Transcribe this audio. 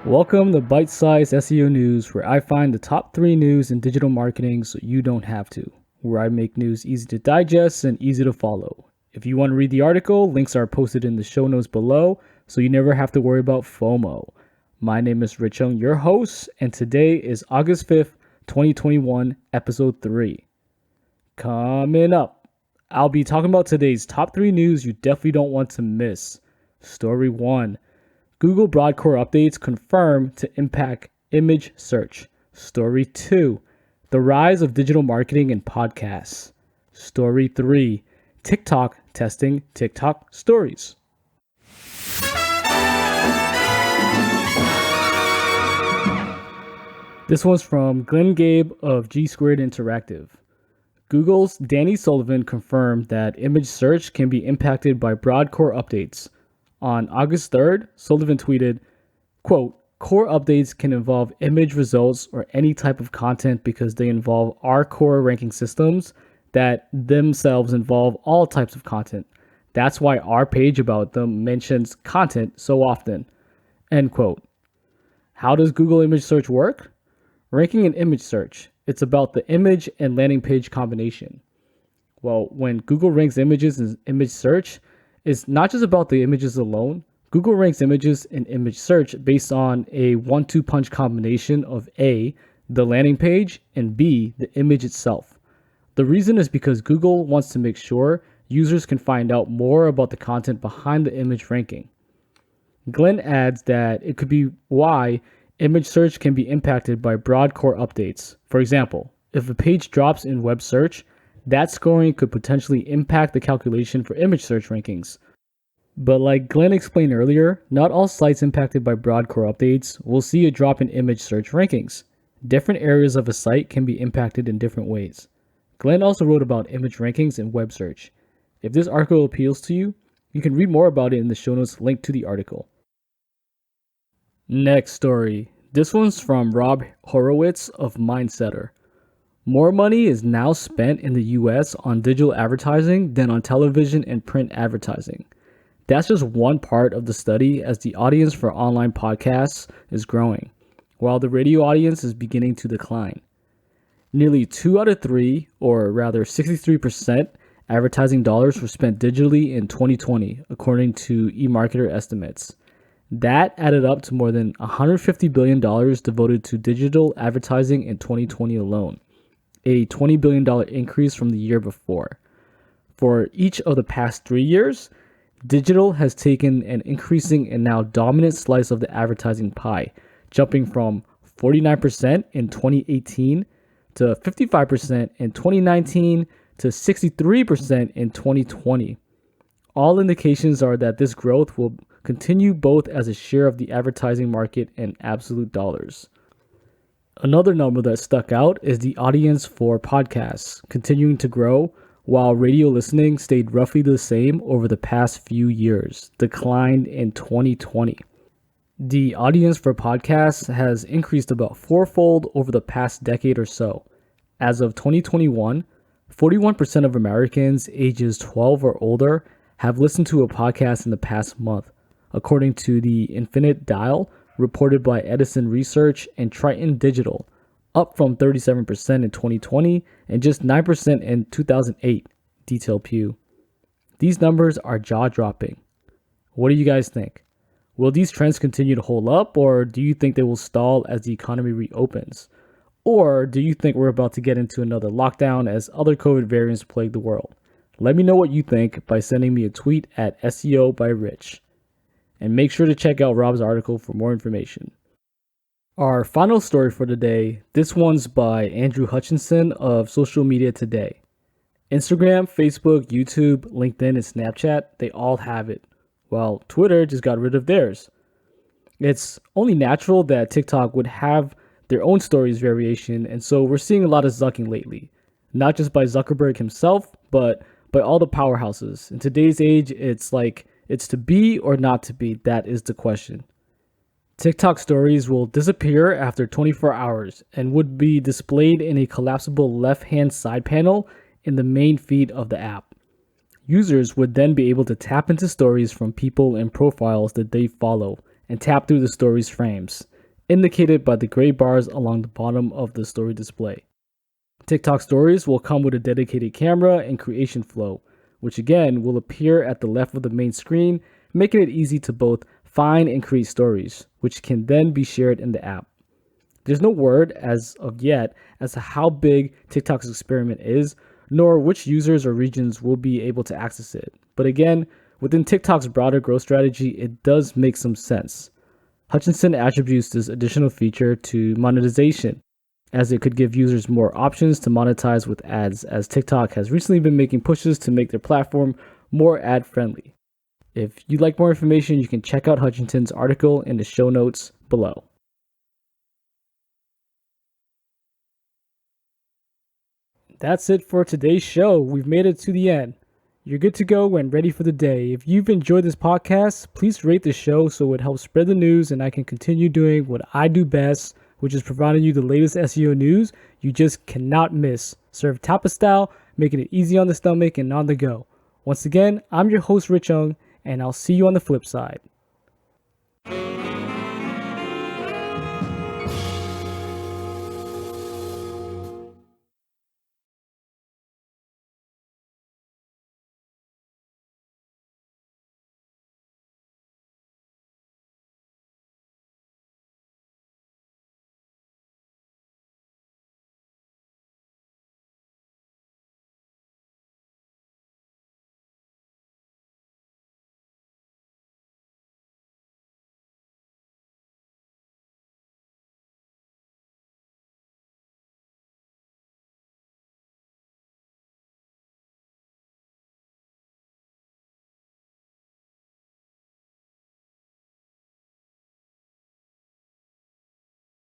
Welcome to Bite Size SEO News, where I find the top 3 news in digital marketing so you don't have to, where I make news easy to digest and easy to follow. If you want to read the article, links are posted in the show notes below, so you never have to worry about FOMO. My name is Rich Ung, your host, and today is August 5th, 2021, episode 3. Coming up, I'll be talking about today's top 3 news you definitely don't want to miss. Story 1. Google Broad Core updates confirm to impact image search. Story 2. The rise of digital marketing and podcasts. Story 3. TikTok testing TikTok stories. This one's from Glenn Gabe of G Squared Interactive. Google's Danny Sullivan confirmed that image search can be impacted by Broad Core updates. On August 3rd, Sullivan tweeted, quote, "Core updates can involve image results or any type of content because they involve our core ranking systems that themselves involve all types of content. That's why our page about them mentions content so often." End quote. How does Google image search work? Ranking an image search. It's about the image and landing page combination. Well, when Google ranks images in image search, it's not just about the images alone. Google ranks images in image search based on a 1-2 punch combination of A, the landing page, and B, the image itself. The reason is because Google wants to make sure users can find out more about the content behind the image ranking. Glenn adds that it could be why image search can be impacted by broad core updates. For example, if a page drops in web search, that scoring could potentially impact the calculation for image search rankings. But like Glenn explained earlier, not all sites impacted by broad core updates will see a drop in image search rankings. Different areas of a site can be impacted in different ways. Glenn also wrote about image rankings in web search. If this article appeals to you, you can read more about it in the show notes linked to the article. Next story. This one's from Rob Horowitz of Mindsetter. More money is now spent in the US on digital advertising than on television and print advertising. That's just one part of the study, as the audience for online podcasts is growing, while the radio audience is beginning to decline. Nearly 2 out of 3, or rather 63%, advertising dollars were spent digitally in 2020, according to eMarketer estimates. That added up to more than $150 billion devoted to digital advertising in 2020 alone, a $20 billion increase from the year before. For each of the past 3 years, digital has taken an increasing and now dominant slice of the advertising pie, jumping from 49% in 2018 to 55% in 2019 to 63% in 2020. All indications are that this growth will continue both as a share of the advertising market and absolute dollars. Another number that stuck out is the audience for podcasts continuing to grow, while radio listening stayed roughly the same over the past few years, declined in 2020. The audience for podcasts has increased about fourfold over the past decade or so. As of 2021, 41% of Americans ages 12 or older have listened to a podcast in the past month, according to the Infinite Dial, reported by Edison Research and Triton Digital, up from 37% in 2020 and just 9% in 2008, detailed Pew. These numbers are jaw-dropping. What do you guys think? Will these trends continue to hold up, or do you think they will stall as the economy reopens? Or do you think we're about to get into another lockdown as other COVID variants plague the world? Let me know what you think by sending me a tweet at SEO by Rich. And make sure to check out Rob's article for more information. Our final story for today, this one's by Andrew Hutchinson of Social Media Today. Instagram, Facebook, YouTube, LinkedIn, and Snapchat, they all have it, while Twitter just got rid of theirs. It's only natural that TikTok would have their own stories variation, and so we're seeing a lot of zucking lately. Not just by Zuckerberg himself, but by all the powerhouses. In today's age, it's like, it's to be or not to be, that is the question. TikTok stories will disappear after 24 hours and would be displayed in a collapsible left-hand side panel in the main feed of the app. Users would then be able to tap into stories from people and profiles that they follow and tap through the story's frames, indicated by the gray bars along the bottom of the story display. TikTok stories will come with a dedicated camera and creation flow, which again will appear at the left of the main screen, making it easy to both find and create stories, which can then be shared in the app. There's no word as of yet as to how big TikTok's experiment is, nor which users or regions will be able to access it. But again, within TikTok's broader growth strategy, it does make some sense. Hutchinson attributes this additional feature to monetization, as it could give users more options to monetize with ads, as TikTok has recently been making pushes to make their platform more ad-friendly. If you'd like more information, you can check out Hutchinson's article in the show notes below. That's it for today's show. We've made it to the end. You're good to go and ready for the day. If you've enjoyed this podcast, please rate the show so it helps spread the news and I can continue doing what I do best, which is providing you the latest SEO news you just cannot miss. Served tapa style, making it easy on the stomach and on the go. Once again, I'm your host, Rich Ung, and I'll see you on the flip side.